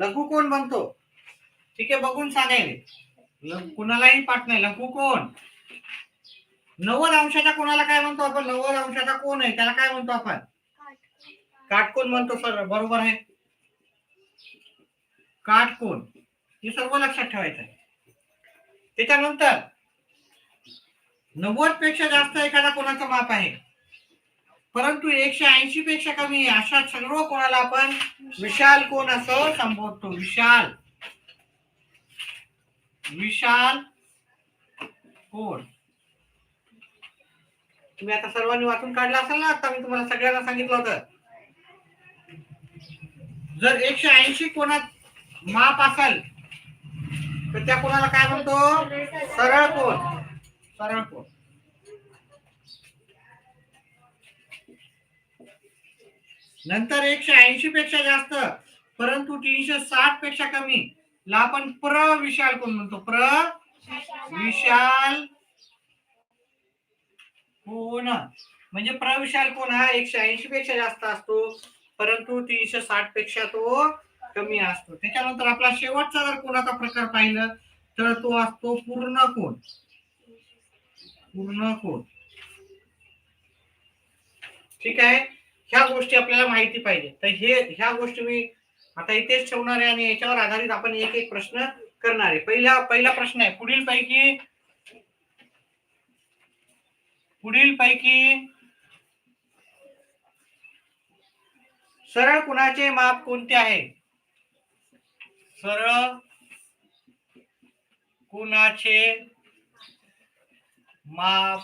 लघु कोण बनतो? ठीक आहे, बघून सांगायले. कुणालाही पाठ नाही. लघु कोण? 90 अंशाच्या कोणाला काय म्हणतो आपण? 90 अंशाचा कोण आहे त्याला काय म्हणतो आपण? काटकोन म्हणतो सर, बरोबर आहे. काटकोन हे सर्व लक्षात ठेवायचं आहे. त्याच्यानंतर 90 पेक्षा जास्त एखादा कोणाचं माप आहे, परंतु 180 पेक्षा कमी आहे, अशा सर्व कोणाला आपण विशाल कोण असं संबोधतो. विशाल कोण. तुम्ही आता सर्वांनी वाचून काढला असेल ना. आता मी तुम्हाला सगळ्यांना सांगितलं होतं, जर 180 कोणात माप असेल तर त्या कोणाला काय म्हणतो? सरळ कोण. नंतर 180 पेक्षा जास्त परंतु 360 पेक्षा कमी ला आपण प्रविशाल कोण म्हणतो. प्रविशाल कोण म्हणजे प्रविशाल कोण हा 180 पेक्षा जास्त असतो, परंतु 360 पेक्षा तो कमी असतो. त्याच्यानंतर आपला शेवटचा जर कोणाचा प्रकार पाहिलं तर तो असतो पूर्ण कोण. ठीक आहे. ह्या गोष्टी आपल्याला माहिती पाहिजे. तर ह्या गोष्टी मी आता इथेच ठेवणार आहे आणि याच्यावर आधारित आपण एक एक प्रश्न करणार आहे. पहिला प्रश्न आहे, पुढील पैकी सरळ कोणाचे माप कोणते आहे? सरळ कोणाचे माप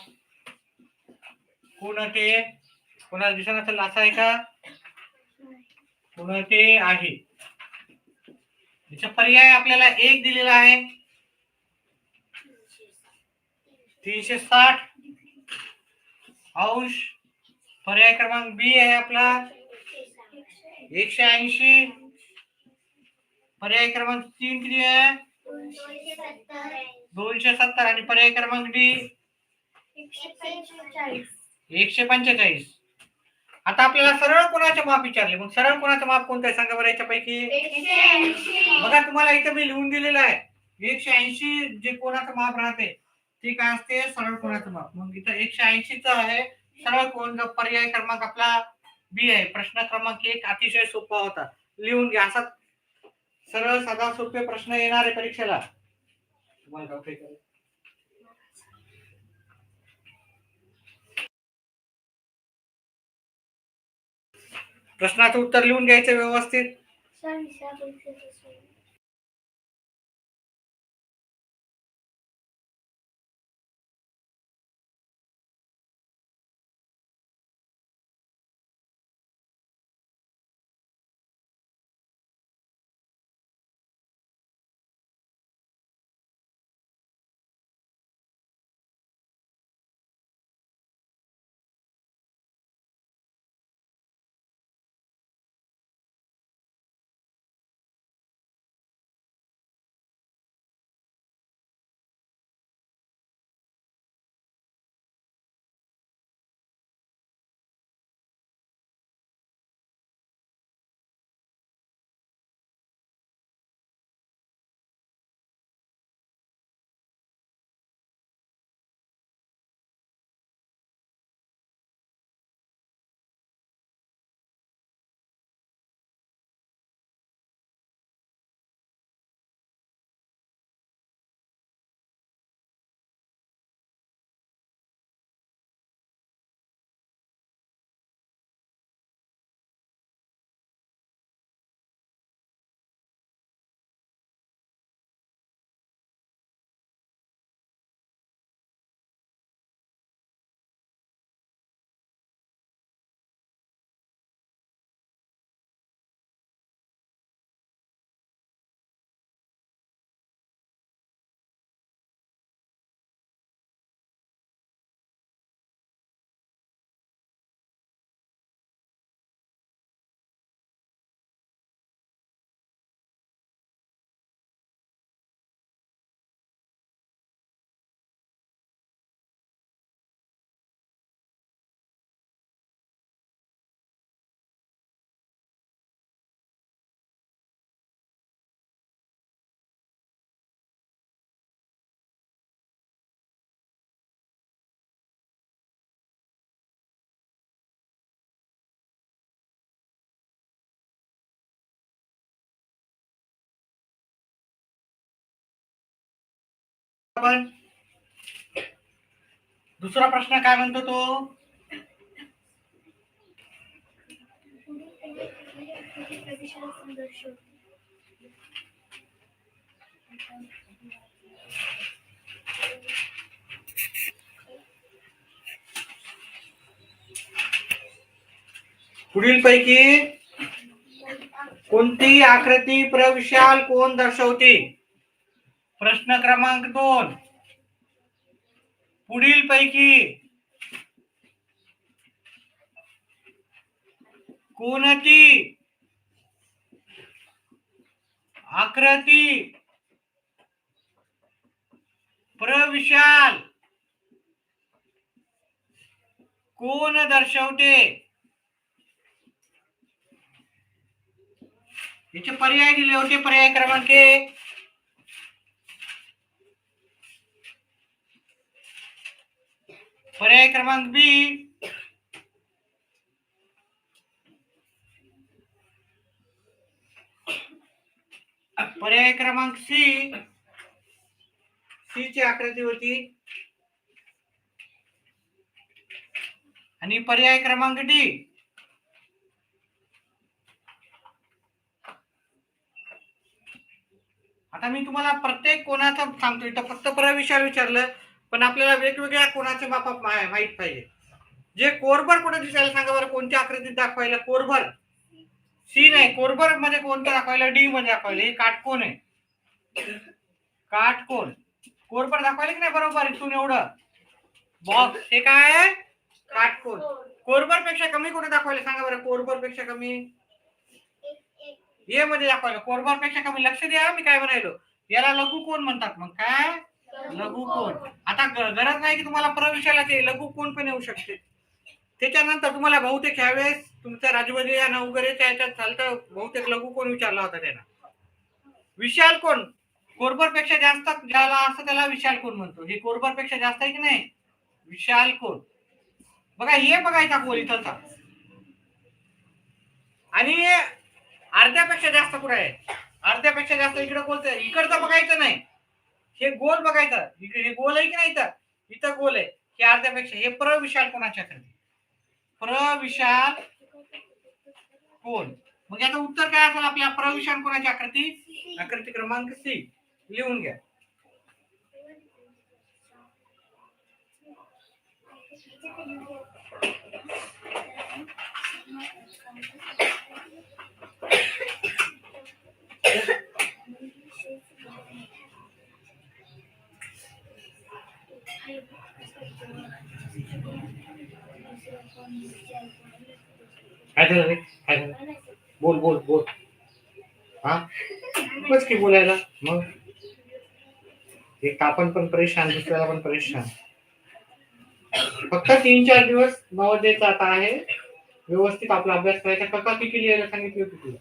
कोणते? कोणाला दिसत असेल असं आहे का? कोणते आहे? याचा पर्याय आपल्याला एक दिलेला आहे, 360 अंश. पर्याय क्रमांक बी आहे आपला 180. पर्याय क्रमांक 3 किती आहे? 270. आणि पर्याय क्रमांक डी 145. आता आपल्याला सरळ कोणाचे माप विचारले, मग सरळ कोणाचं माप कोणतं आहे सांगा बरं याच्यापैकी? 180. बघा तुम्हाला इथं मी लिहून दिलेलं आहे 180 जे कोणाचं माप राहते ते काय असते? सरळ कोणाचं माप. मग इथं 180 आहे सरळ कोण. पर्याय क्रमांक आपला बी आहे. प्रश्न क्रमांक 1 अतिशय सोपा होता, लिहून घ्या. असा सरळ साधा सोपे प्रश्न येणार आहे परीक्षेला. तुम्हाला प्रश्नाचं उत्तर लिहून घ्यायचं व्यवस्थित. आपण दुसरा प्रश्न काय म्हणतो तो? पुढीलपैकी कोणती आकृती प्रविशाल कोन दर्शवते? प्रश्न क्रमांक 2. पुढीलपैकी कोणती आकृती प्रविशाल कोन दर्शवते? याचे पर्याय दिले होते. पर्याय क्रमांक 1, पर्याय क्रमांक बी, पर्याय क्रमांक सी, सी ची आकृती होती, आणि पर्याय क्रमांक डी. आता मी तुम्हाला प्रत्येक कोणाचं सांगतो. इथं फक्त प्रविशाल विचारलं, पण आपल्याला वेगवेगळ्या कोणाचे माप माहित पाहिजे. जे कोरभर कुठे दिसायला सांगा बरं, कोणत्या आकृतीत दाखवायला? कोरभर सी नाही, कोरभर मध्ये कोणतं दाखवायला? डी मध्ये दाखवायला. हे काटकोन आहे, काटकोन. कोरभर दाखवायला की नाही बरोबर इथून एवढं बॉक्स, हे काय आहे? काटकोन. कोरभर पेक्षा कमी कुठे दाखवायला सांगा बरं? कोरभर पेक्षा कमी ए मध्ये दाखवायला. कोरभर पेक्षा कमी. लक्ष द्या मी काय म्हणायलो. याला लघुकोन म्हणतात. मग काय? लघुकोन. आता गरज नाही की तुम्हाला प्रविशालाचे लघुकोन पण येऊ शकते. त्याच्यानंतर तुम्हाला बहुतेक ह्यावेळेस तुमच्या राजवरी या नवगरेच्या याच्यात चालतं, बहुतेक लघुकोन विचारला होता त्यांना. विशाल कोण कोरभर पेक्षा जास्त ज्याला असं त्याला विशाल कोण म्हणतो. हे कोरभर पेक्षा जास्त आहे की नाही? विशाल कोण. बघा हे बघायचा गोल इथलचा, आणि अर्ध्यापेक्षा जास्त कुठे आहे? अर्ध्यापेक्षा जास्त इकडे बोलतोय. इकडचं बघायचं नाही, हे गोल बघायचं. हे गोल आहे की नाही? इथं गोल आहे. हे अर्ध्यापेक्षा. हे प्रविशाल कोणाच्या आकृती? प्रविशाल कोण. मग याचं उत्तर काय असेल आपल्या? प्रविशाल कोणाची आकृती? आकृती क्रमांक सी. लिहून घ्या. काय झालं रे? काय झालं? बोल बोल बोल. हा बस की बोलायला. मग एक आपण पण परेशान, दुसऱ्याला पण परेशान. फक्त 3-4 दिवस नवोदयचा आता आहे. व्यवस्थित आपला अभ्यास करायचा. कका किती लिहायला सांगितली होती तुला?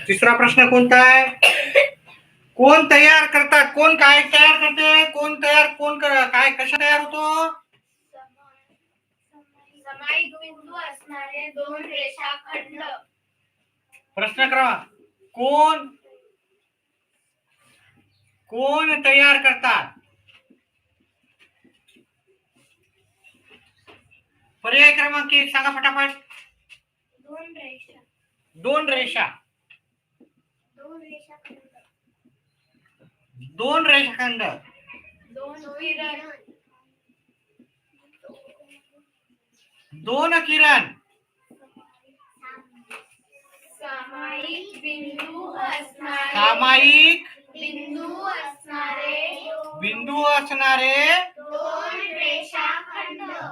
तिसरा प्रश्न कोणता आहे? कोण तयार करतात? कोण काय तयार करते? काय कशा तयार होतो? सामायिक बिंदू असणारे दोन रेषाखंड. प्रश्न क्रमांक कोण तयार करतात? पर्याय क्रमांक 1 सांगा फटाफट. दोन रेषाखंड. दोन किरण. सामायिक बिंदू असणारे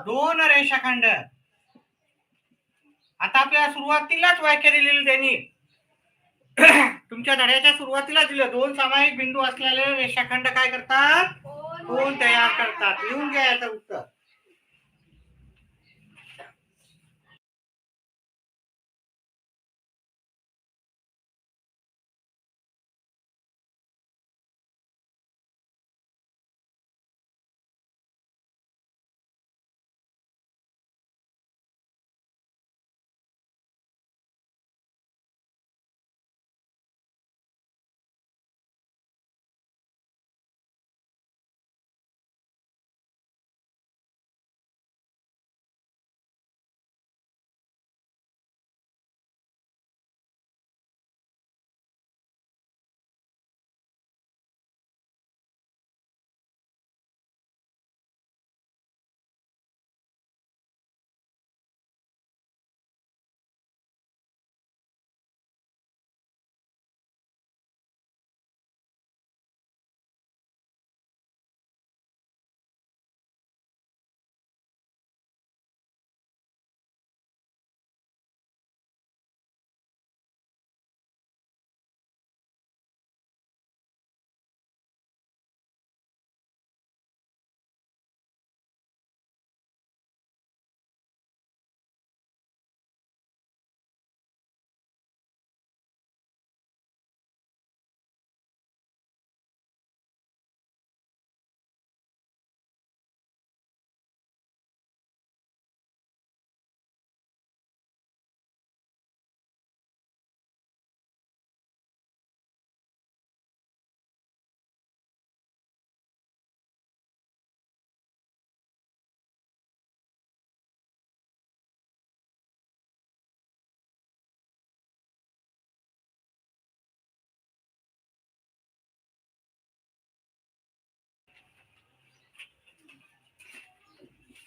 दोन रेषाखंड. आता आपल्याला सुरुवातीलाच वाक्य दिलेलं त्यांनी तुमच्या धड्याच्या सुरुवातीला दिलं. दोन सामायिक बिंदू असलेले रेषाखंड काय करतात? कोण तयार करतात. लिहून घ्या याचं उत्तर.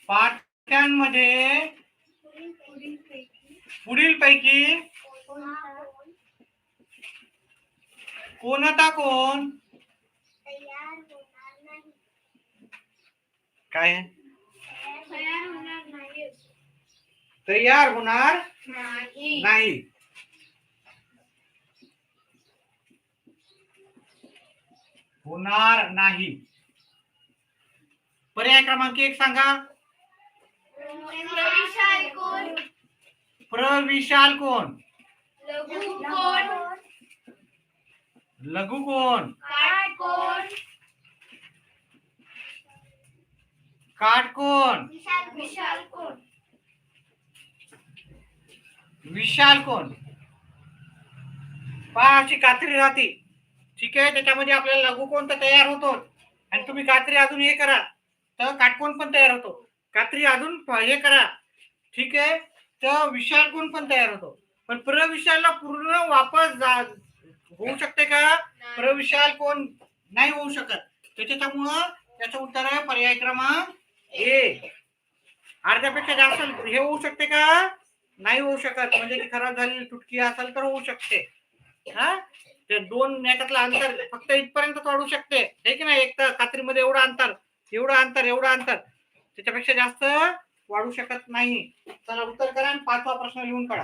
पाठ्यांमध्ये पुढीलपैकी कोणता कोण काय तयार होणार नाही. होणार नाही. पर्याय क्रमांक 1 सांगा. प्रविशाल कोण? लघु कोण? काटकोण? विशाल कोण? पहा अशी कात्री राहते. ठीक आहे. त्याच्यामध्ये आपल्याला लघु कोण तर तयार होतो आणि तुम्ही कात्री अजून हे करा तर काटकोण पण तयार होतो. कात्री अजून हे करा. ठीक आहे. तर विशाल कोण पण तयार होतो. पण प्रविशालला पूर्ण वापस होऊ शकते का? प्रविशाल कोण नाही होऊ शकत. त्याच्यामुळं त्याचं उत्तर आहे पर्याय क्रमांक 1. अर्ध्यापेक्षा जास्त हे होऊ शकते का? नाही होऊ शकत. म्हणजे की खराब झालेली तुटकी असेल तर होऊ शकते. हा ते दोन याच्यातलं अंतर फक्त इथपर्यंत वाढू शकते. हे की नाही. एक तर कात्रीमध्ये एवढं अंतर त्याच्यापेक्षा जास्त वाढू शकत नाही. चला उत्तर करा आणि 5वा प्रश्न लिहून काढा.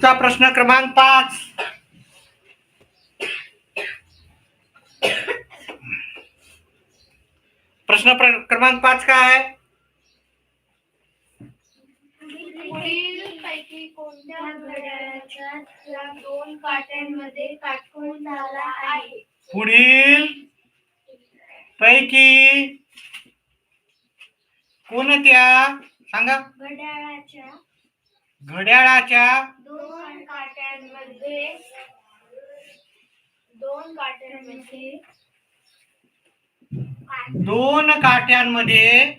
चा प्रश्न क्रमांक 5. क्रमांक 5 काय आहे? पुढीलपैकी कोणत्या घड्याळाच्या दोन काट्यांमध्ये काटकोन झाला आहे? पुढील पैकी कोणत्या सांगा? घड्याळाच्या दोन काट्यांमध्ये दोन काट्यांमध्ये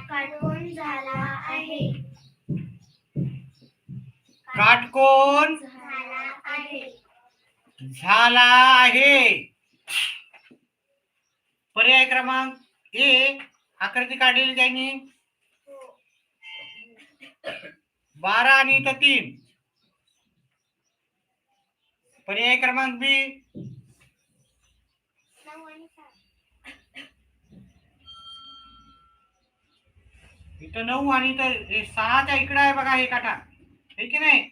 काटकोन झाला आहे. काटकोन झाला आहे. पर्याय क्रमांक ए. आकृती काढलेली त्यांनी 12 आणि इथं 3. पर्याय क्रमांक बी. इथं 9 आणि इथं 6च्या इकडे आहे बघा हे काटा, हे की नाही?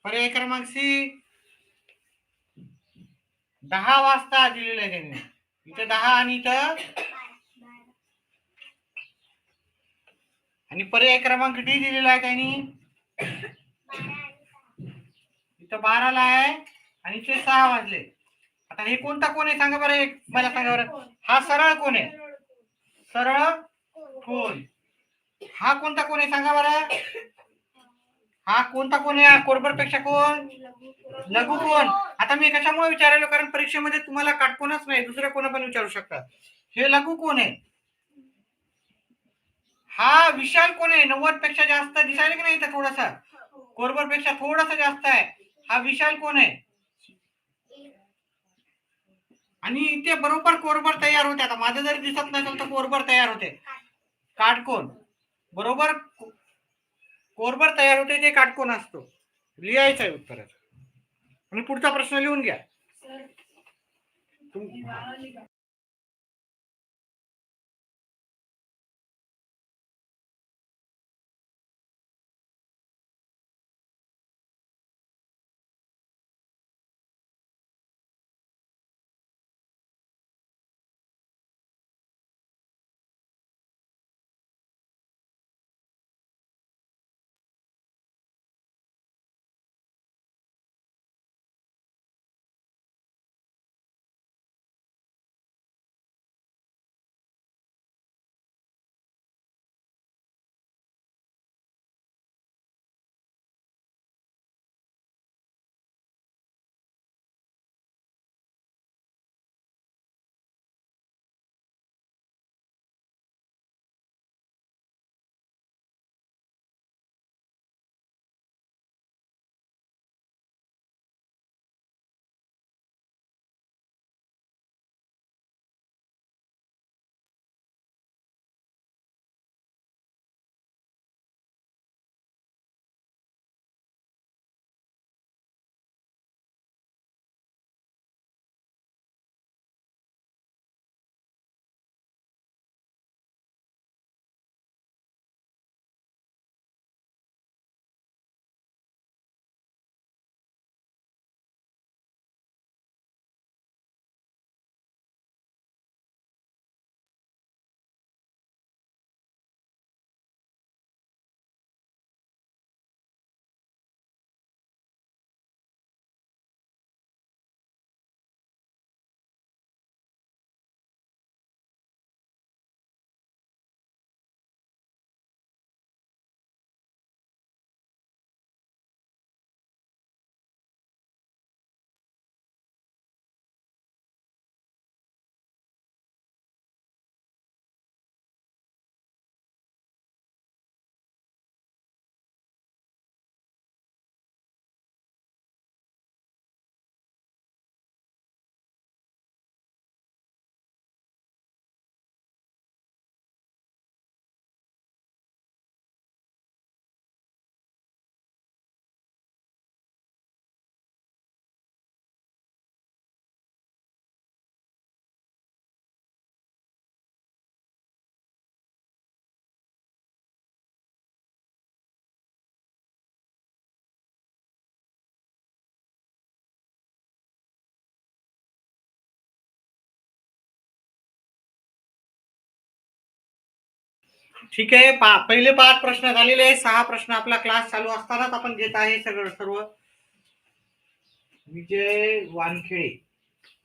पर्याय क्रमांक सी. 10 वाजता दिलेलं आहे त्यांनी. इथं 10 आणि इथं, आणि पर्याय क्रमांक डी दिलेला आहे त्यांनी. इथं 12 ला आहे आणि इथे 6 वाजले. आता हे कोणता कोण आहे सांगा बरं, एक मला सांगा बरं. हा सरळ कोण आहे? सरळ कोण. हा कोणता कोण आहे सांगा बरं. हा कोणता कोण आहे? कोरबर पेक्षा कोण? लघु कोण. आता मी कशामुळे विचारायलो, कारण परीक्षेमध्ये तुम्हाला काटकोनच नाही, दुसरे कोण पण विचारू शकतात. हे लघु कोण आहे. हा विशाल कोण आहे? 90 पेक्षा जास्त दिसायला की नाही इथं थोडासा, कोरबर पेक्षा थोडासा जास्त आहे. हा विशाल कोण आहे. आणि इथे बरोबर कोरबर तयार होते. आता माझं जरी दिसत नसेल तर कोरबर तयार होते. काटकोन बरोबर कोरबर तयार होते, ते काटकोन असतो. लिहायचं आहे उत्तरात. आणि पुढचा प्रश्न लिहून घ्या. ठीक आहे. पहिले 5 प्रश्न झालेले आहे. 6 प्रश्न आपला क्लास चालू असतानाच आपण घेत आहे सर्व. विजय वानखेडे.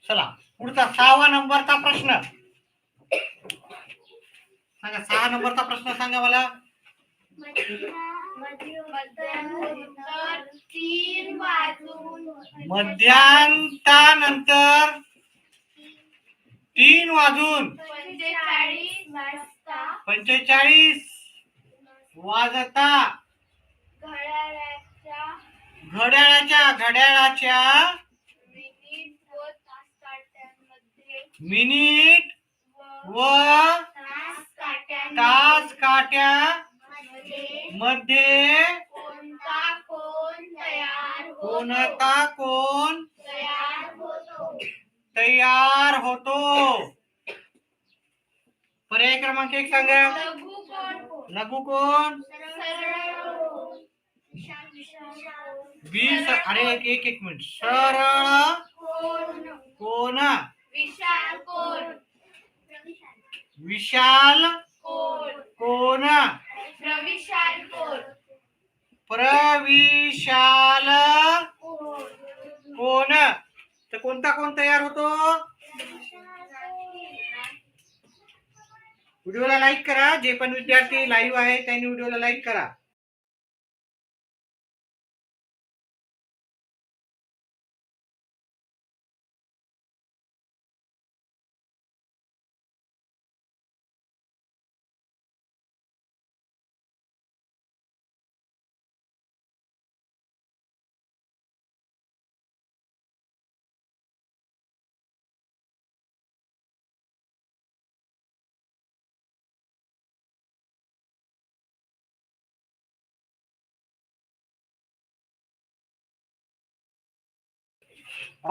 चला पुढचा 6वा नंबरचा प्रश्न सांगा. 6 नंबरचा प्रश्न सांगा मला. मध्यान्तानंतर 3 वाजून 45 वाजता घड्याळाच्या मिनिट व तास काट्या मध्ये कोणता कोण तयार होतो. पर्याय क्रमांक 1 सांगा. लघु कोण. अरे एक मिनिट. सरळ कोण. विशाल कोण. प्रविशाल कोण. तर कोणता कोण तयार होतो. व्हिडिओला लाईक करा. जे पण विद्यार्थी लाईव्ह आहे त्यांनी व्हिडिओला लाईक करा.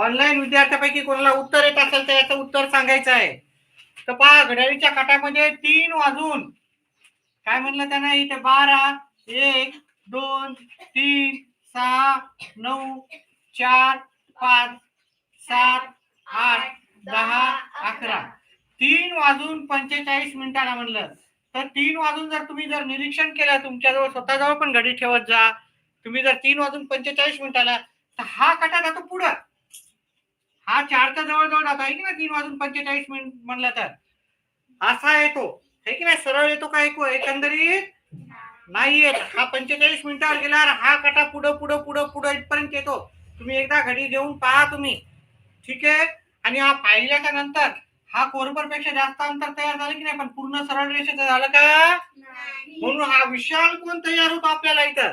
ऑनलाईन विद्यार्थ्यापैकी कोणाला उत्तर येत असेल तर याचं उत्तर सांगायचं आहे. तर पहा घड्याळीच्या काट्यामध्ये 3 वाजून काय म्हणलं त्यांना इथे 12 1 2 3 6 9 4 5 7 8 10 11 3 वाजून 45 मिनिटाला म्हणलं. तर 3 वाजून तुम्ही जर निरीक्षण केलं तुमच्याजवळ स्वतःजवळ पण घडी ठेवत जा. तुम्ही जर 3 वाजून 45 मिनिटाला तर हा काटा जातो पुढं. हा 4च्या जवळ जात आहे की ना. 3 वाजून 45 मिनिट म्हणलं तर असा येतो है की नाही. सरळ येतो का एकंदरीत नाही येत. हा 45 मिनिटावर गेल्यावर हा काटा पुढं इथपर्यंत येतो. तुम्ही एकदा घडी घेऊन पहा तुम्ही. ठीक आहे. आणि हा पाहिल्याच्या नंतर हा कोरबर पेक्षा जास्त अंतर तयार झालं की नाही. पण पूर्ण सरळ रेषेचं झालं का. म्हणून हा विशाल कोण तयार होतो आपल्याला इथं.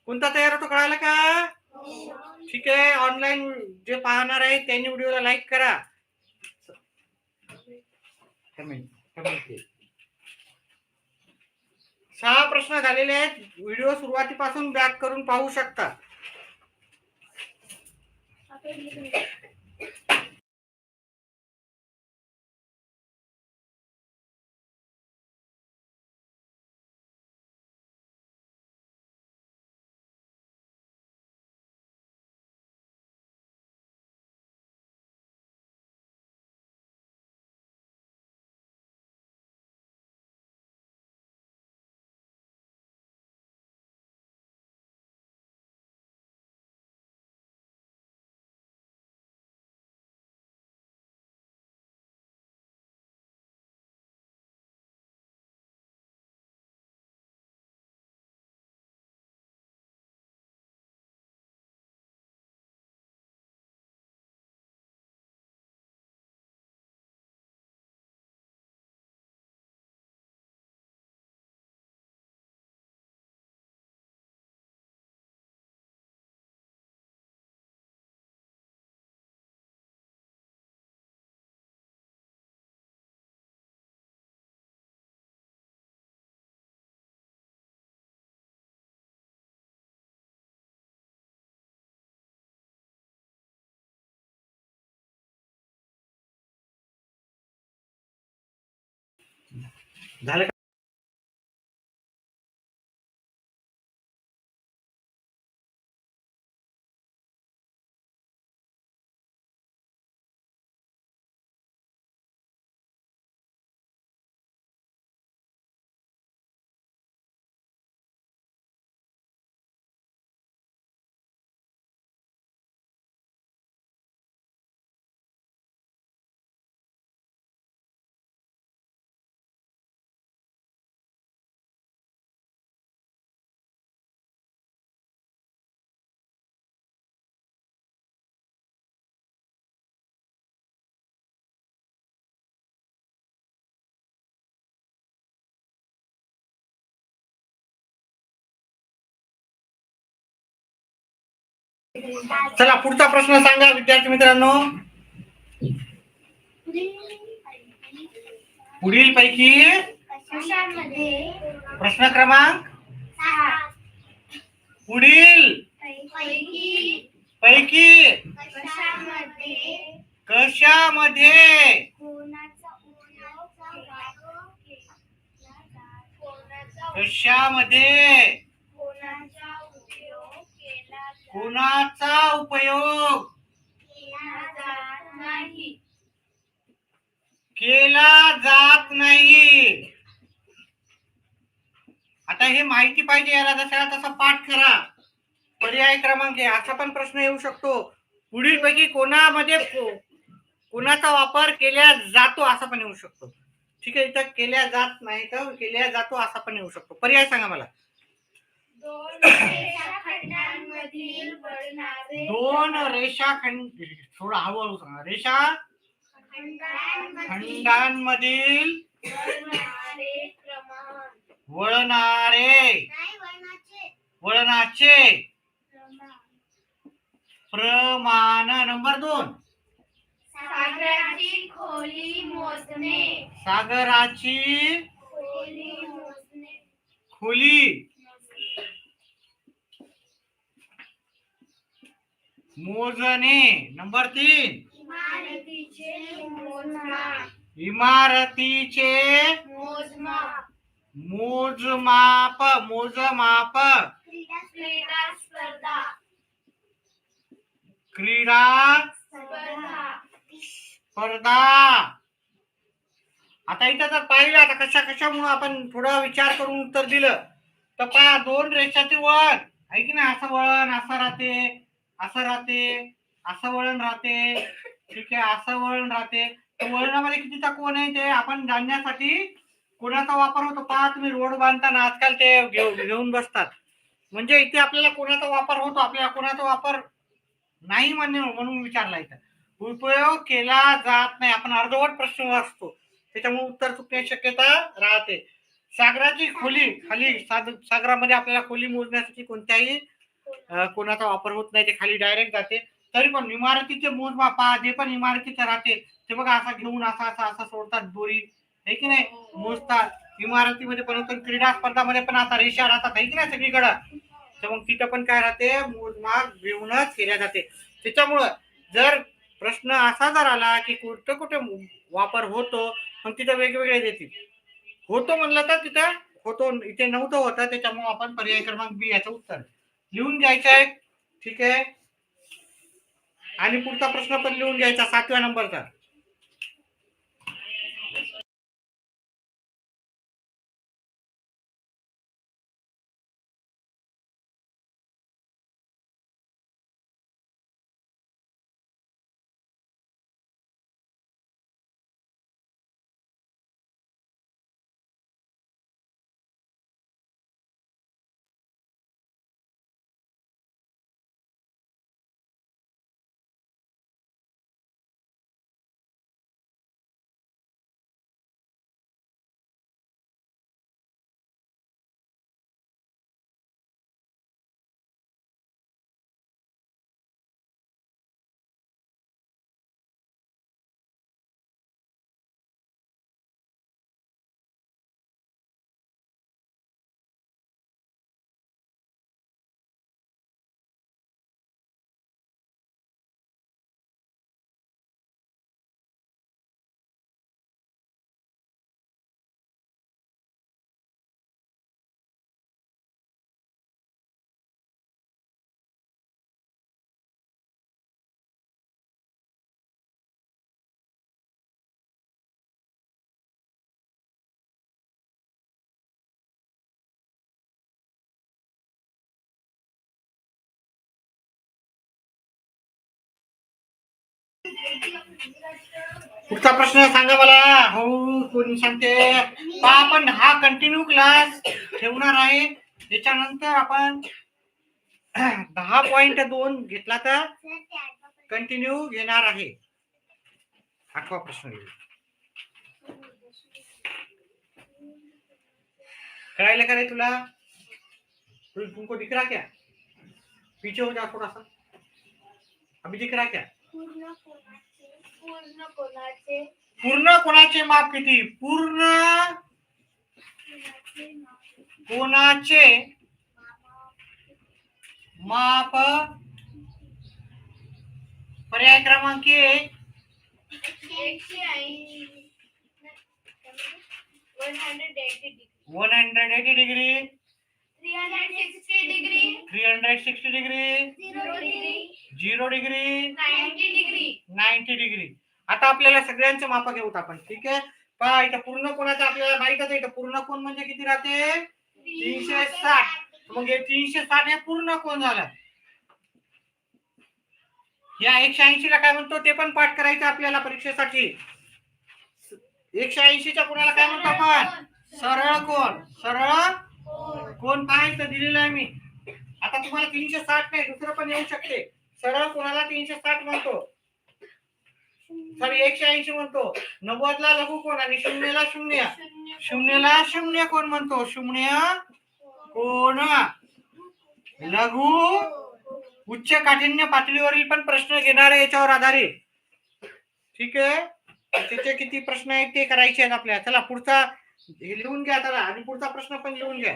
कोणता तयार होतो कळालं का. ठीक आहे. ऑनलाईन जे पाहणार आहे त्यांनी व्हिडिओला लाईक करा. कमेंट 6 प्रश्न झालेले आहेत. व्हिडिओ सुरुवातीपासून बॅक करून पाहू शकता. झालं का. चला पुढचा प्रश्न सांगा विद्यार्थी मित्रांनो. पुढील पैकी कशामध्ये प्रश्न क्रमांक पुढील पैकी कशामध्ये कोणाचा उपयोग केला जात नाही. आता हे माहिती पाहिजे, याला जसा तसा पाठ करा. पर्याय क्रमांक आहे, असा पण प्रश्न येऊ शकतो. पुढील पैकी कोणामध्ये कोणाचा वापर केला जातो असा पण येऊ शकतो. ठीक आहे, इथं केल्या जात नाही तर केल्या जातो असा पण येऊ शकतो. पर्याय सांगा मला. दोन रेषाखंड, थोडा हळूहळू सांगा. खंडांमधील वळणाचे प्रमाण. नंबर 2 सागराची खोली मोजणे. सागराची खोली मोजणे. नंबर 3 इमारतीचे मोजमाप. क्रीडा स्पर्धा. आता इथं जर पाहिलं, आता कशामुळे आपण थोडा विचार करून उत्तर दिलं तर पहा, दोन रेषाचे वळण आहे की नाही. असं वळण असं राहते, असं वळण राहते. ठीक आहे, असं वळण राहते. तर वळणामध्ये कितीचा कोण आहे ते आपण जाणण्यासाठी कोणाचा वापर होतो. पहा, तुम्ही रोड बांधताना आजकाल ते घेऊन बसतात. म्हणजे इथे आपल्याला कोणाचा वापर होतो, आपल्याला कोणाचा वापर नाही म्हणून विचारला. इथं उपयोग केला जात नाही. आपण अर्धवट प्रश्न वाचतो, त्याच्यामुळे उत्तर चुकण्याची शक्यता राहते. सागराची खोली, खाली सागरामध्ये आपल्याला खोली मोजण्यासाठी कोणत्याही कोणाचा वापर होत नाही, ते खाली डायरेक्ट जाते. तरी पण इमारतीचे मोजमाप, जे पण इमारतीचं राहते ते बघा, असं घेऊन असं सोडतात दोरी, आहे की नाही, मोजतात. इमारतीमध्ये पण होतं, क्रीडा स्पर्धामध्ये पण आता रेषा राहतात, आहे की नाही सगळीकडं. तर मग तिथं पण काय राहते, मोजमाप घेऊनच केल्या जाते. त्याच्यामुळं जर प्रश्न असा जर आला की कुठे वापर होतो, मग तिथं वेगवेगळे देतील. होतो म्हणलं तर तिथं होतो, इथे नव्हतं होतं, त्याच्यामुळे आपण पर्याय क्रमांक बी याचं उत्तर लिहून घ्यायचं आहे. ठीक आहे, आणि पुढचा प्रश्न पण लिहून घ्यायचा 7व्या नंबरचा. पुढचा प्रश्न सांगा मला. हो, कोणी सांगते. आपण हा कंटिन्यू क्लास ठेवणार आहे, त्याच्यानंतर आपण 10.2 घेतला तर कंटिन्यू घेणार आहे. 8वा प्रश्न कळायला का रे तुला? तुमको दिख रहा क्या? पीछे हो जा थोड़ा सा. अभी दिख रहा क्या? पूर्ण कोणाचे पूर्ण कोणाचे माप किती? पूर्ण कोणाचे माप पर्याय क्रमांक 1 180 180 degree 360 degree 360 degree 0 degree 0 degree 90 degree 90 degree. आता आपल्याला सगळ्यांचे माप घेऊत आपण. ठीक आहे. पहा इथं पूर्ण कोणाचं आपल्याला माहितच आहे. इथं पूर्ण कोण म्हणजे किती राहते? 360. मग हे 360 हे पूर्ण कोण झालं. या 180 ला काय म्हणतो ते पण पाठ करायचं आपल्याला परीक्षेसाठी. 180 च्या कोणाला काय म्हणतो आपण? सरळ कोण. सरळ कोण काय तर दिलेलं आहे मी. आता तुम्हाला 360 नाही दुसरं पण येऊ शकते. सरळ कोणाला 360 म्हणतो. सॉरी 180 म्हणतो. 90 ला लघु कोण आणि 0 ला शून्य. 0 ला शून्य कोण म्हणतो. शून्य कोण. लघु उच्च काठिण्य पातळीवरील पण प्रश्न घेणार आहे याच्यावर आधारित. ठीक आहे. त्याचे किती प्रश्न आहेत ते करायचे आहेत आपल्याला. चला पुढचा हे लिहून घ्या चला आणि पुढचा प्रश्न पण लिहून घ्या.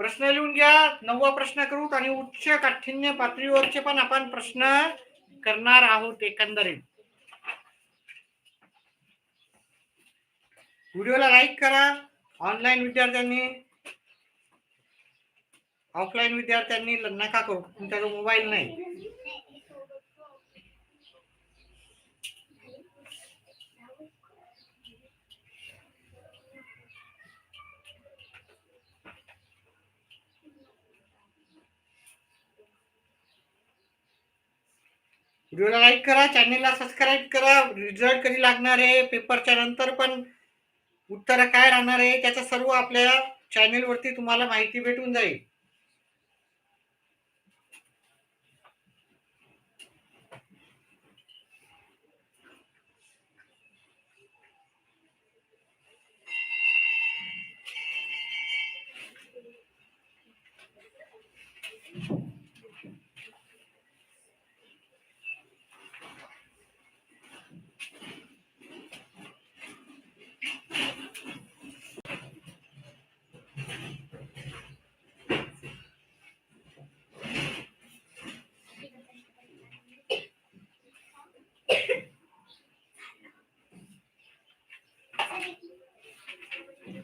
प्रश्न लिहून घ्या. 9वा प्रश्न करू आणि उच्च काठिण्य पातळीवरचे पण आपण प्रश्न करणार आहोत एकंदरीत. व्हिडिओला लाईक करा. ऑनलाईन विद्यार्थ्यांनी ऑफलाईन विद्यार्थ्यांनी नका करू. तुमचा जो मोबाईल नाही. व्हिडिओला लाईक करा. चॅनलला सबस्क्राईब करा. रिझल्ट कधी लागणार आहे पेपरच्या नंतर पण उत्तर काय राहणार आहे त्याचं सर्व आपल्या चॅनल वरती तुम्हाला माहिती भेटून जाईल.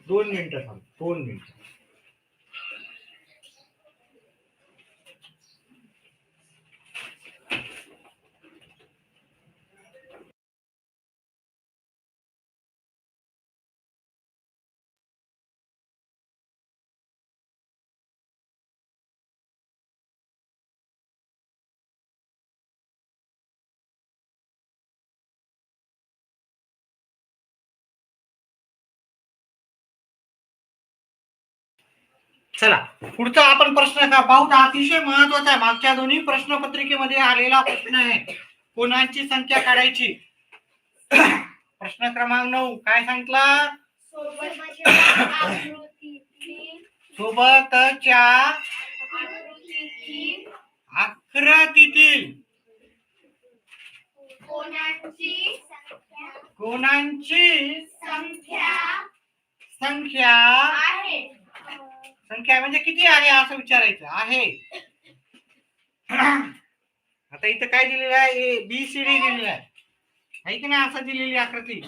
दोन मिनिटं. चला पुढचा आपण प्रश्न का पाहू. अतिशय महत्वाचा आहे. मागच्या दोन्ही प्रश्नपत्रिकेमध्ये आलेला प्रश्न आहे. कोणाची संख्या काढायची. प्रश्न क्रमांक 9 काय सांगितला. सोबतच्या आकृतीतील कोणाची संख्या संख्या म्हणजे किती आहे असं विचारायचं आहे. आता इथं काय दिलेलं आहे. ए बी सी डी दिलेलं आहे की नाही असं दिलेली आकृती.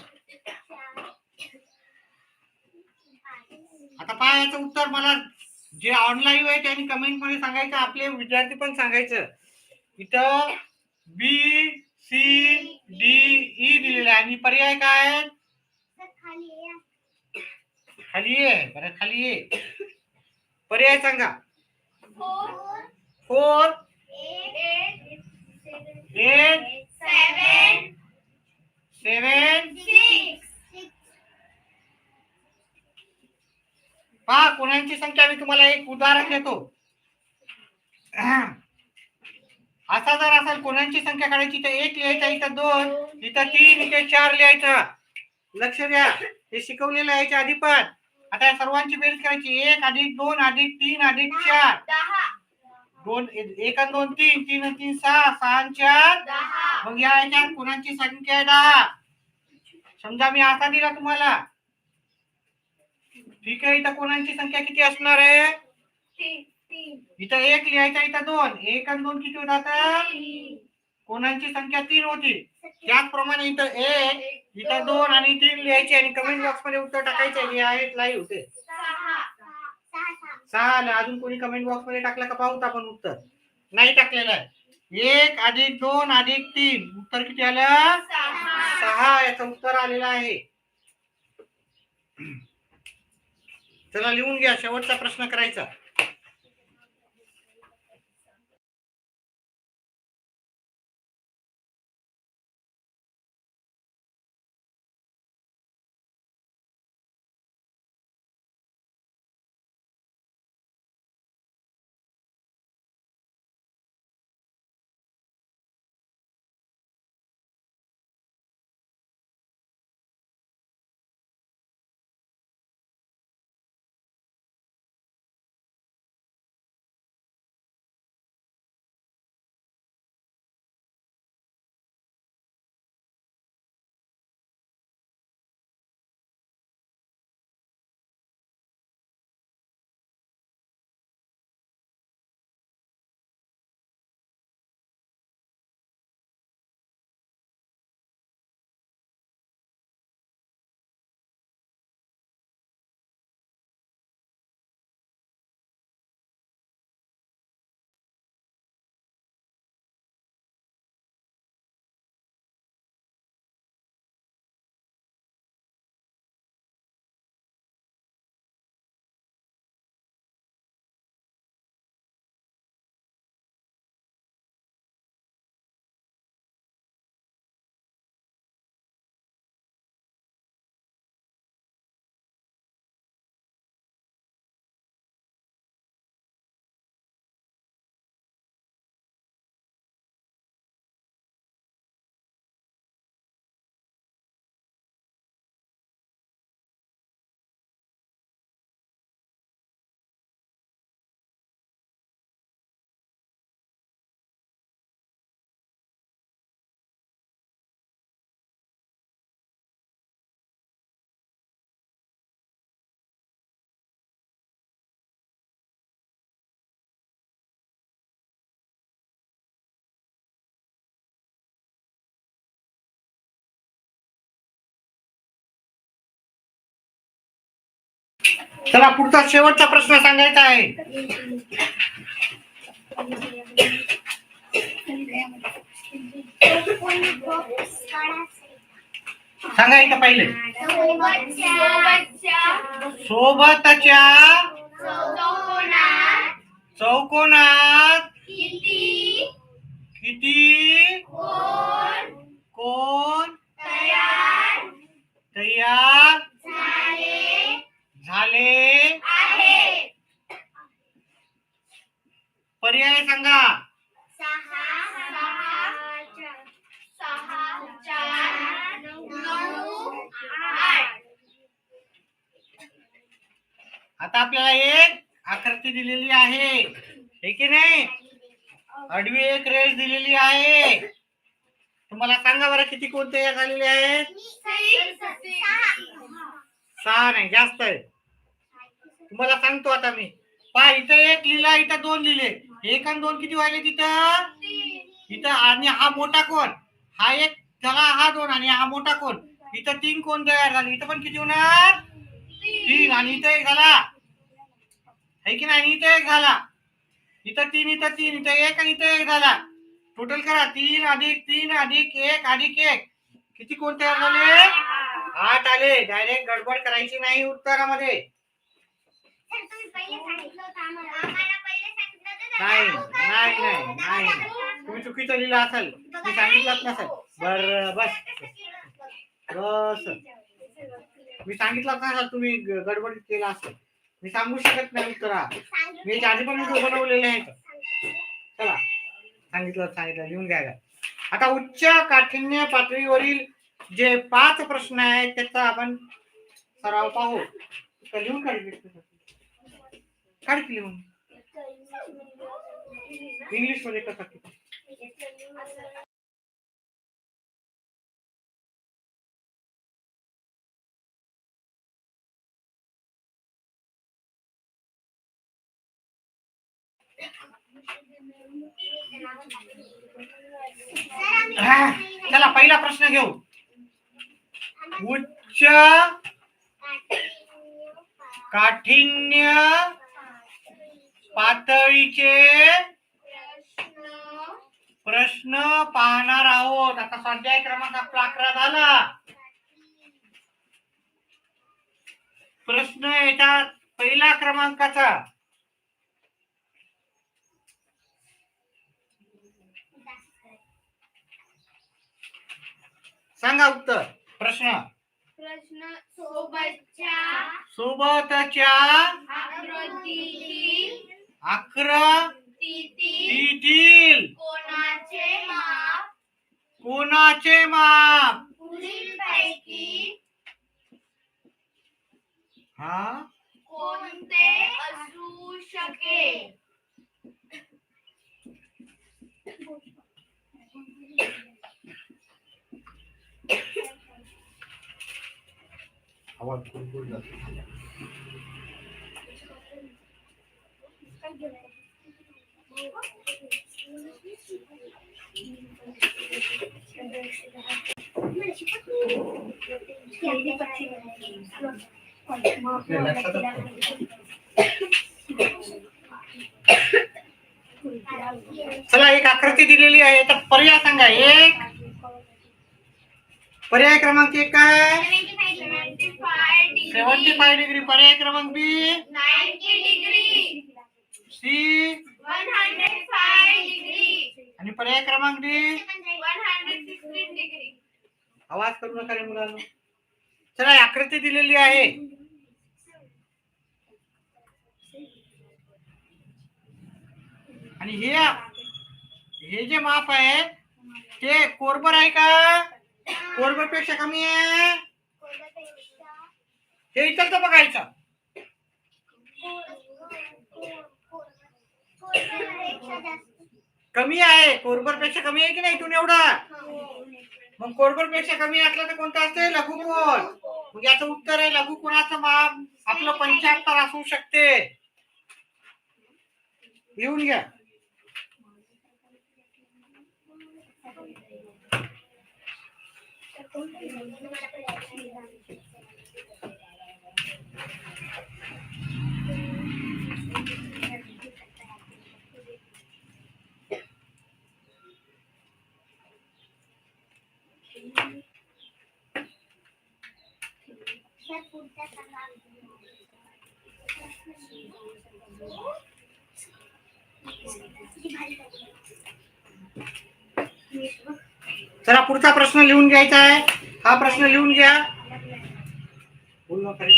आता पहा याचं उत्तर मला जे ऑनलाईन आहे त्यांनी कमेंट मध्ये सांगायचं. आपले विद्यार्थी पण सांगायचं. इथं बी सी डी ई दिलेलं आहे आणि पर्याय काय खाली आहे. बरं खाली आहे. पर्याय सांगा. 4 8 7 पहा कोणाची संख्या मी तुम्हाला एक उदाहरण देतो. असा जर असेल कोणाची संख्या काढायची तर 1 लिहायचा, इथं 2, इथं 3, इथे 4 लिहायचा. लक्ष द्या हे शिकवलेलं आहे याच्या आधी पण. आता या सर्वांची बेरीज करायची. 1 + 2 + 3 + 4 दोन, एक आणि दोन तीन, तीन आणि तीन सहा, सहा आणि चार 10. मग या याच्यात कोणाची संख्या आहे 10. समजा मी असा दिला तुम्हाला, ठीक आहे. इथं कोणाची संख्या किती असणार आहे? 3. इथं एक लिहायचा, इथं दोन. एक आणि दोन किती होतात? कोणाची संख्या 3 होती. त्याचप्रमाणे इथं एक, इथं 2 आणि 3 लिहायचे आणि कमेंट बॉक्स मध्ये उत्तर टाकायचे. हे आहेत लाईव्ह होते 6 आलं. अजून कोणी कमेंट बॉक्स मध्ये टाकलं का पाहूत आपण उत्तर. नाही टाकलेलं आहे. 1 अधिक 2 अधिक 3 उत्तर किती आलं? 6 याचं उत्तर आलेलं आहे. चला लिहून घ्या, शेवटचा प्रश्न करायचा. चला पुढचा शेवटचा प्रश्न सांगायचा आहे. सांगा इथं पहिले. सोबतच्या चौकोनात किती कोण तयार झाले? पर्याय सांगा. 8. आता आपल्याला एक आकृती दिलेली आहे, हे की नाही? आडवी एक रेष दिलेली आहे. तुम्हाला सांगा बरं किती कोण तयार झालेले आहेत? 6 नाही, जास्त आहे. तुम्हाला सांगतो आता मी. पहा, इथं एक लिहिला, इथं 2 लिहिले. एक आणि 2 किती व्हायले तिथं? इथं आणि हा मोठा कोण, हा एक झाला, हा 2 आणि हा मोठा कोण, इथं 3 कोण तयार झाले. इथं पण किती होणार? 3 आणि इथं एक झाला, है की नाही? इथं एक झाला, इथं 3, इथं 3, इथं 1 आणि इथं 1 झाला. टोटल करा. 3 अधिक 3 अधिक 1 अधिक 1 किती कोण तयार झाले? 8 आले. डायरेक्ट गडबड करायची नाही उत्तरामध्ये. नाही नाही नाही नाही, तुम्ही चुकीचं लिहिलं असेल, मी सांगितलंच नसेल. बर बस बस, मी सांगितलं नसेल, तुम्ही गडबडीत केला असेल. मी सांगू शकत नाही उत्तर. मी आधी पण बनवलेले आहेत. चला, सांगितलं लिहून घ्या. आता उच्च काठिण्य पातळीवरील जे 5 प्रश्न आहेत त्याचा आपण सराव पाहू. लिहून काढ लिहून इंग्लिश मध्ये कसं किती? चला पहिला प्रश्न घेऊ. उच्च काठिण्य पातळीचे प्रश्न पाहणार आहोत. आता स्वाध्याय क्रमांक आपला 11 झाला. प्रश्न येतात पहिला क्रमांकाचा. सांगा उत्तर. प्रश्न सोबतच्या आकृतीतील कोणाचे माप पुढीलपैकी हा कोणते असू शकेल? आवाज खूप जातो. चला एक आकृती दिलेली आहे तर पर्याय सांगा. एक पर्याय क्रमांक 1 काय? 75 डिग्री. पर्याय क्रमांक बी 90 डिग्री. C 105 degree. आणि पर्याय क्रमांक डी 116 डिग्री. आवाज करू नका रे मुलांनो. चला आकृती दिलेली आहे. आणि हे जे माप आहे ते कोरबर आहे का? कोरबर पेक्षा कमी आहे? हे इथं बघायचं. कमी आहे. कोरबर पेक्षा कमी आहे की नाही इथून एवढा? मग कोरबर पेक्षा कमी असलं तर कोणतं असते? लघुकोन. मग याचं उत्तर आहे लघुकोनाचं माप आपलं 75 असू शकते. लिहून घ्या. चला पुढचा प्रश्न लिहून घ्यायचा आहे. हा प्रश्न लिहून घ्या. बोल ना खरी.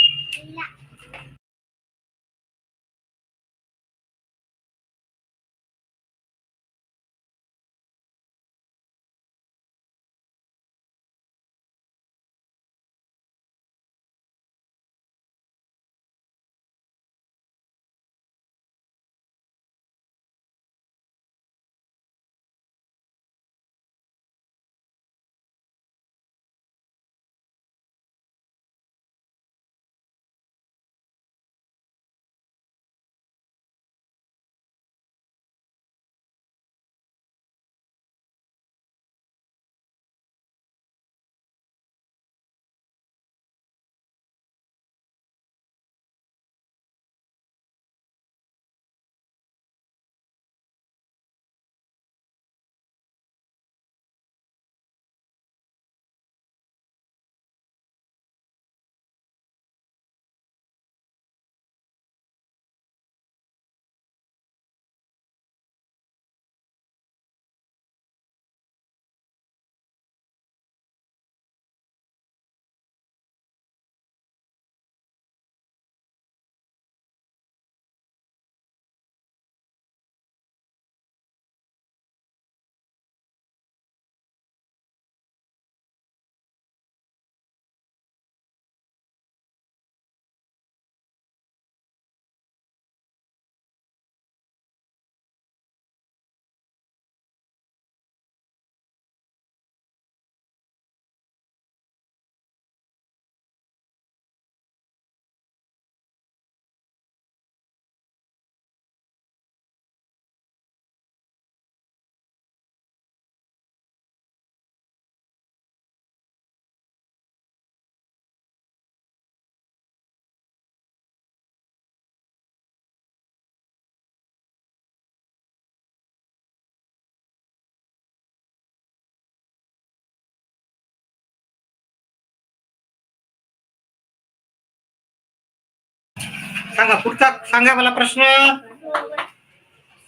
सांगा पुढचा सांगा मला प्रश्न.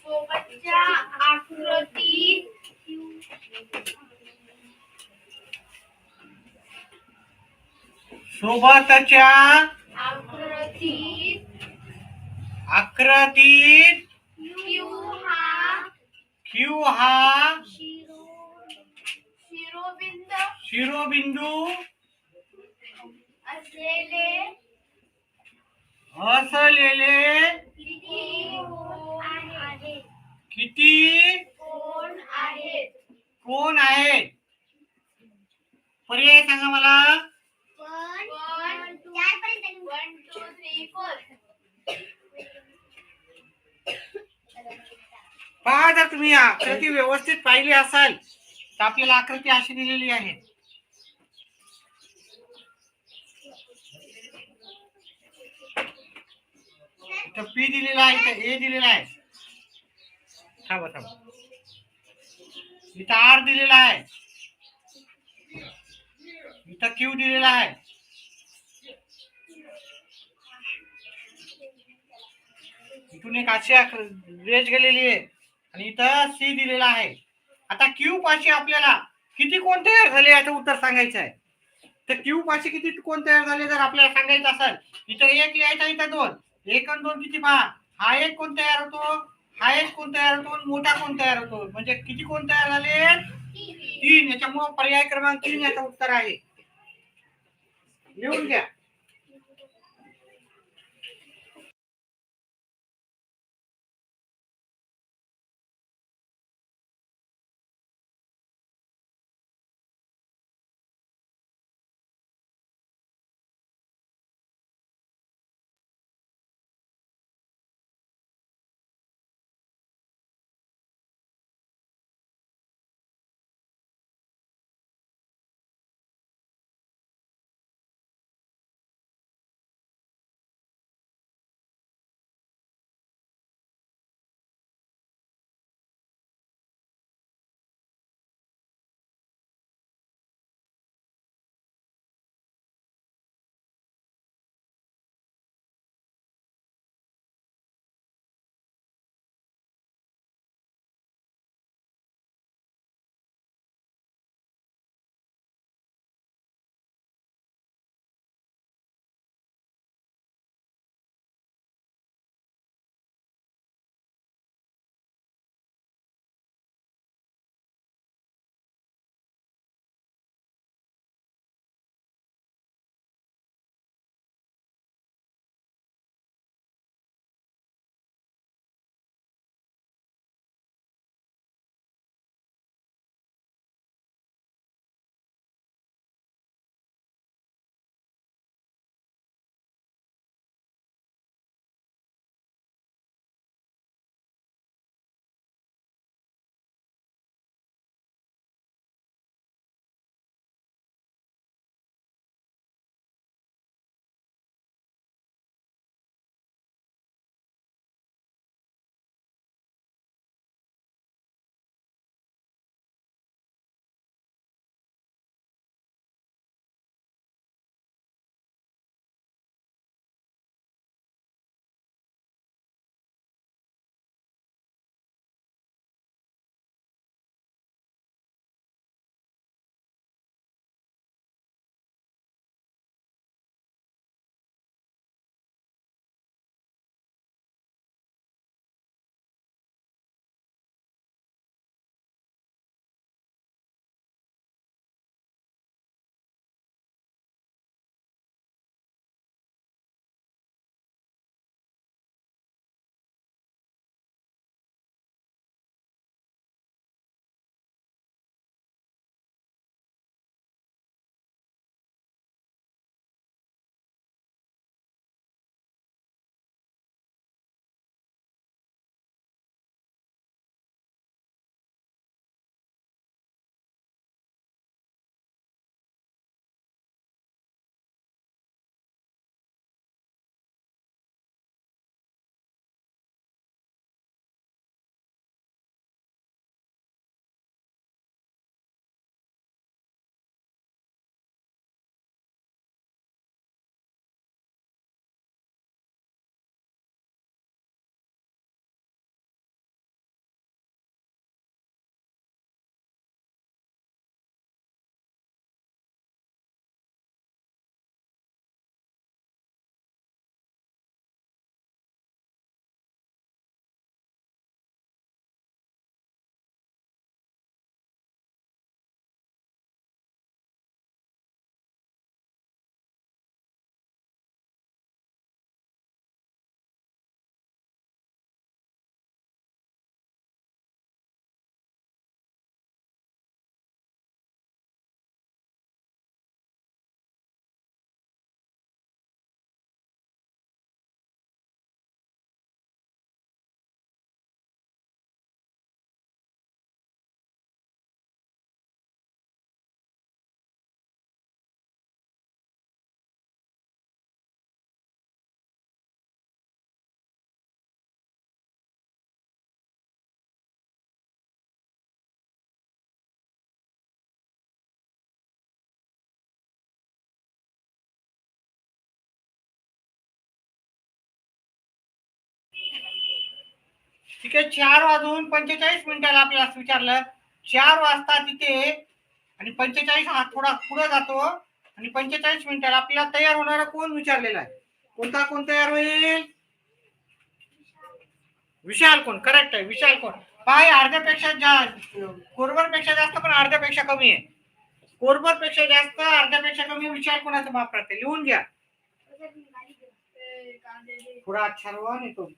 सोबतच्या आकृतीत सोबतच्या आकृतीत आकृतीत क्यू हा क्यू हा शिरोबिंदू असलेले किती कोण आहेत? पर्याय सांगा मला. 1 2 3 4. पहा जर तुम्ही आकृती व्यवस्थित पाहिली असाल तर आपल्याला आकृती अशी दिलेली आहे. इथं पी दिलेला आहे, इथं ए दिलेला आहे. थांबा थांबा. इथं आर दिलेला आहे, इथं क्यू दिलेला आहे, इथून एक अशी रेष गेलेली आहे आणि इथं सी दिलेला आहे. आता क्यू पाशी आपल्याला किती कोण तयार झाले याचं उत्तर सांगायचं आहे. तर क्यू पाशी किती कोण तयार झाले जर आपल्याला सांगायचं असेल, इथं एक लिहायचा, इथं 2. 1 आणि 2 किती पहा. हा एक कोण तयार होतो, हा एक कोण तयार होतो, मोठा कोण तयार होतो. म्हणजे किती कोण तयार झाले? 3. याच्यामुळे पर्याय क्रमांक 3 याचं उत्तर आहे. लिहून घ्या. ठीक आहे, 4:45 आपल्याला असं विचारलं. 4 वाजता तिथे आणि 45 हा थोडा पुढे जातो आणि 45 आपल्याला तयार होणारा कोण विचारलेला आहे. कोणता कोण तयार होईल? विशाल कोण. करेक्ट आहे, विशाल कोण. पाय अर्ध्यापेक्षा कोरबर पेक्षा जास्त पण अर्ध्यापेक्षा कमी आहे. कोरबर पेक्षा जास्त अर्ध्यापेक्षा कमी विशाल कोणाचं माप राहते. लिहून घ्या. थोडा अच्छा येतो.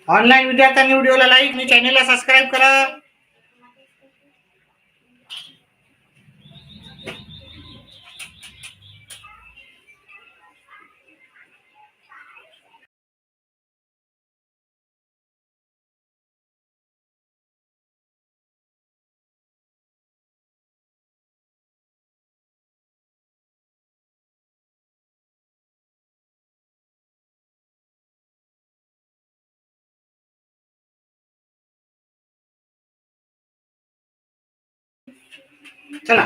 ऑनलाईन विद्यार्थ्यांनी व्हिडिओला लाईक आणि चॅनलला सबस्क्राईब करा. चला,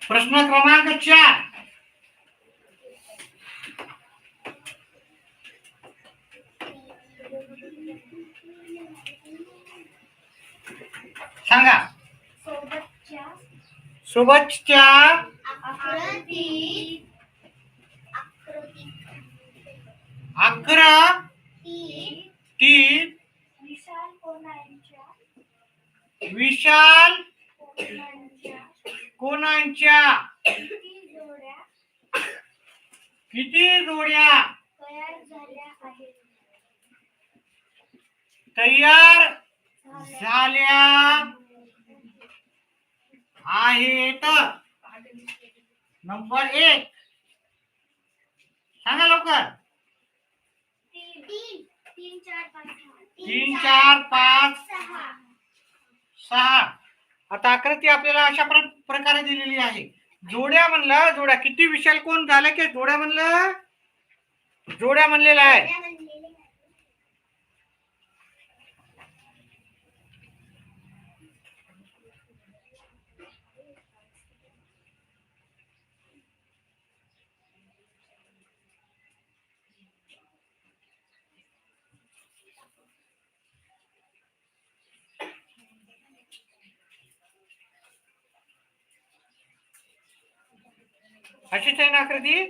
प्रश्न क्रमांक 4. सांगा. सोबतच्या आकृती विशाल कोणाच्या किती जोड्या तयार झाल्या आहेत. नंबर 1 सांगा लवकर. 3 4 5 6. आता आकृती आपल्याला अशा प्रकारे दिलेली आहे. जोड्या म्हणलं, जोड्या किती विशाल कोण झालं की जोड्या म्हणलं, जोड्या म्हणलेला आहे. अशीच आहे ना आकृती.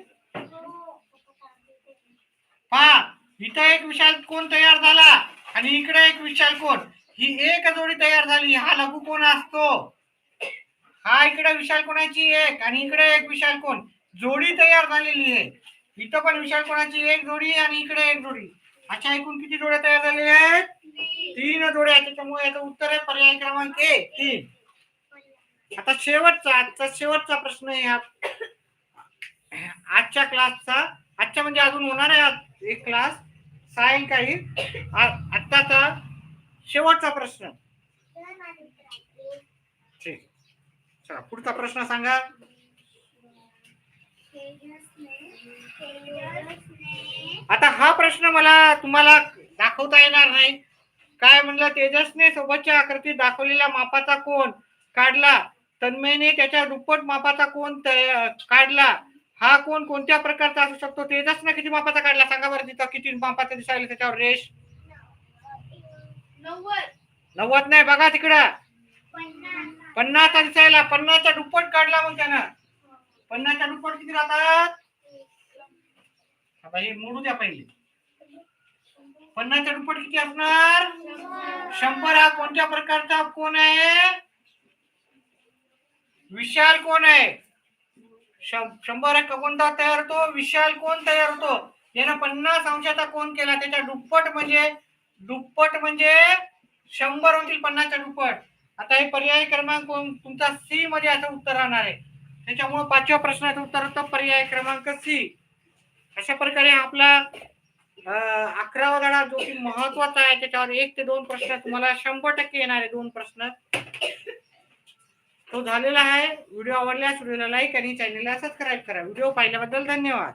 पहा इथं एक विशाल कोण तयार झाला आणि इकडे एक विशाल कोण. ही एक जोडी तयार झाली. हा लघु कोण असतो. हा इकडे विशाल कोणाची एक आणि इकडे एक विशाल कोण जोडी तयार झालेली आहे. इथं पण विशाल कोणाची एक जोडी आणि इकडे एक जोडी. अशा एकूण किती जोड्या तयार झालेल्या आहेत. 3 जोड्या. त्याच्यामुळे याचं उत्तर आहे पर्याय क्रमांक 3. आता आजचा शेवटचा प्रश्न आहे आजच्या क्लासचा. आजच्या म्हणजे अजून होणार आहे एक क्लास सायंकाळी. आत्ताचा शेवटचा प्रश्न. ठीक. चला पुढचा प्रश्न सांगा. आता हा प्रश्न मला तुम्हाला दाखवता येणार नाही. काय म्हणलं. तेजसने सोबतच्या आकृतीत दाखवलेल्या मापाचा कोन काढला. तन्मयने त्याच्या दुप्पट मापाचा कोन काढला. हा कोन कोणत्या प्रकारचा असू शकतो. तेजसने किती मापाचा काढला सांगा बरं. तिथं किती मापाचा दिसायला त्याच्यावर रेष. 90 नाही. बघा तिकडं 50चा दिसायला. 50चा दुप्पट काढला मग त्यानं. 50च्या दुप्पट किती राहतात. हे मोडू द्या पहिले. 50च्या दुप्पट किती असणार. 100. हा कोणत्या प्रकारचा कोण आहे. विशाल कोण आहे. 100 कोणता तयार होतो. विशाल कोण तयार होतो. यानं 50 अंशाचा कोन केला. त्याच्या दुप्पट म्हणजे 100 होतील 50च्या दुप्पट. आता हे पर्याय क्रमांक तुमचा सी मध्ये असं उत्तर राहणार आहे. त्याच्यामुळे 5व्या प्रश्नाचं उत्तर होतं पर्याय क्रमांक सी. अशा प्रकारे आपला 11वा धडा जो की महत्वाचा आहे. त्याच्यावर 1 ते 2 प्रश्न तुम्हाला 100% येणारे 2 प्रश्न तो झालेला आहे. व्हिडिओ आवडल्यास व्हिडिओला लाईक आणि चॅनलला सबस्क्राईब करा. व्हिडिओ पाहिल्याबद्दल धन्यवाद.